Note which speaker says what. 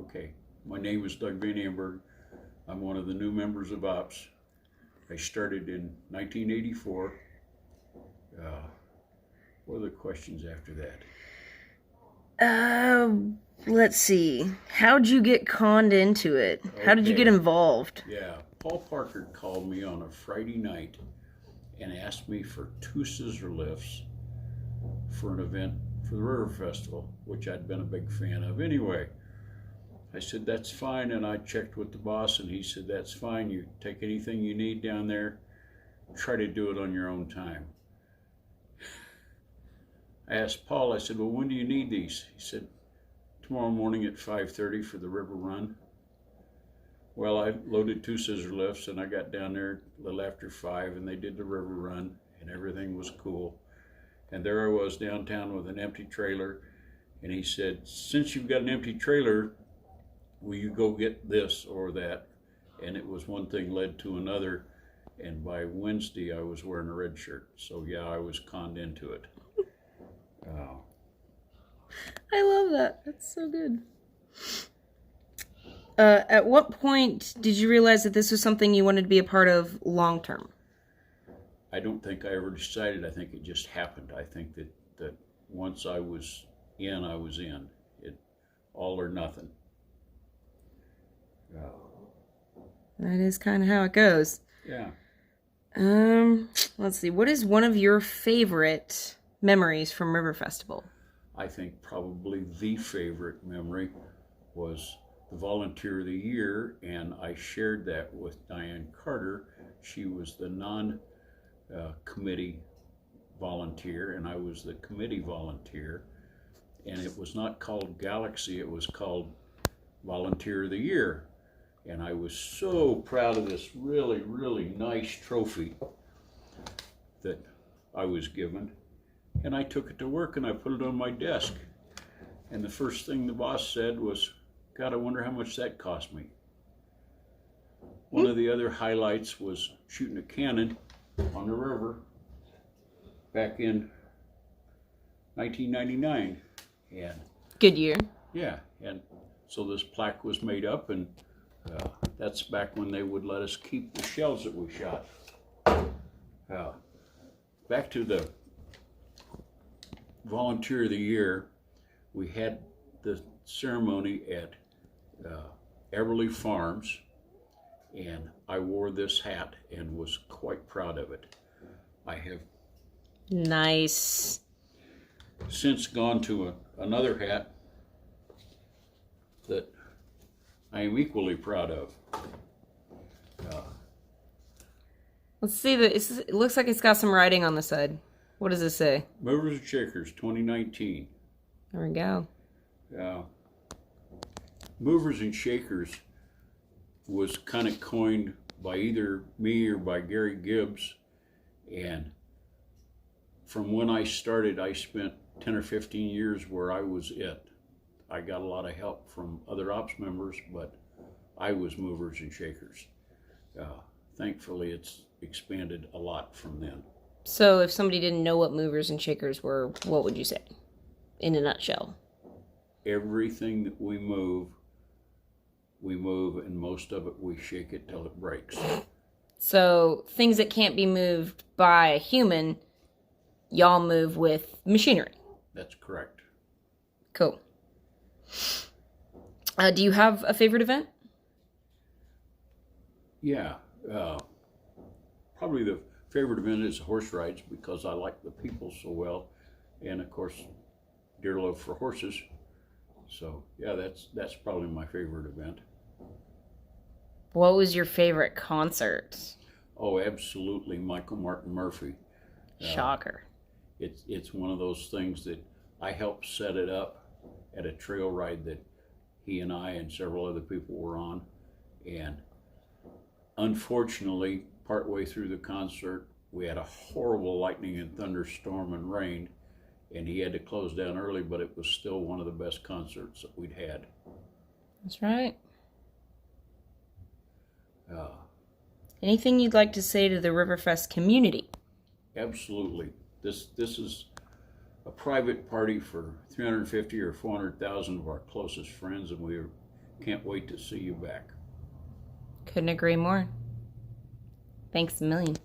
Speaker 1: Okay, my name is Doug Van Amburg. I'm one of the new members of Ops. I started in 1984. What are the questions after that?
Speaker 2: Let's see. How'd you get conned into it? How did you get involved?
Speaker 1: Yeah, Paul Parker called me on a Friday night and asked me for 2 scissor lifts for an event for the River Festival, which I'd been a big fan of anyway. I said, that's fine, and I checked with the boss, and he said, that's fine. You take anything you need down there, try to do it on your own time. I asked Paul, I said, well, when do you need these? He said, tomorrow morning at 5:30 for the river run. Well, I loaded 2 scissor lifts, and I got down there a little after 5, and they did the river run, and everything was cool. And there I was downtown with an empty trailer, and he said, since you've got an empty trailer, will you go get this or that? And it was one thing led to another, and by Wednesday I was wearing a red shirt. So yeah, I was conned into it.
Speaker 2: I love that. That's so good. At what point did you realize that this was something you wanted to be a part of long term?
Speaker 1: I don't think I ever decided. I think it just happened. I think that once I was in, I was in. It all or nothing.
Speaker 2: That is kind of how it goes.
Speaker 1: Yeah.
Speaker 2: Let's see. What is one of your favorite memories from River Festival?
Speaker 1: I think probably the favorite memory was the Volunteer of the Year, and I shared that with Diane Carter. She was the non-committee volunteer, and I was the committee volunteer. And it was not called Galaxy, it was called Volunteer of the Year. And I was so proud of this really, really nice trophy that I was given. And I took it to work and I put it on my desk. And the first thing the boss said was, God, I wonder how much that cost me. One of the other highlights was shooting a cannon on the river back in 1999. And
Speaker 2: good year.
Speaker 1: Yeah, and so this plaque was made up, and that's back when they would let us keep the shells that we shot. Back to the Volunteer of the Year, we had the ceremony at Everly Farms, and I wore this hat and was quite proud of it. I have
Speaker 2: nice
Speaker 1: since gone to another hat that I am equally proud of.
Speaker 2: Let's see. It looks like it's got some writing on the side. What does it say?
Speaker 1: Movers and Shakers 2019.
Speaker 2: There we go.
Speaker 1: Movers and Shakers was kind of coined by either me or by Gary Gibbs, and from when I started, I spent 10 or 15 years where I was it. I got a lot of help from other ops members, but I was Movers and Shakers. Thankfully, it's expanded a lot from then.
Speaker 2: So if somebody didn't know what Movers and Shakers were, what would you say in a nutshell?
Speaker 1: Everything that we move, and most of it we shake it till it breaks.
Speaker 2: So things that can't be moved by a human, y'all move with machinery.
Speaker 1: That's correct.
Speaker 2: Cool. Do you have a favorite event?
Speaker 1: Yeah. Probably the favorite event is horse rides because I like the people so well. And of course, dear love for horses. So yeah, that's probably my favorite event.
Speaker 2: What was your favorite concert?
Speaker 1: Oh, absolutely, Michael Martin Murphey.
Speaker 2: Shocker.
Speaker 1: It's one of those things that I helped set it up at a trail ride that he and I and several other people were on. And unfortunately, partway through the concert, we had a horrible lightning and thunderstorm and rain, and he had to close down early, but it was still one of the best concerts that we'd had.
Speaker 2: That's right. Anything you'd like to say to the RiverFest community?
Speaker 1: Absolutely. This is a private party for 350 or 400,000 of our closest friends, and we're Can't wait to see you back.
Speaker 2: Couldn't agree more. Thanks a million.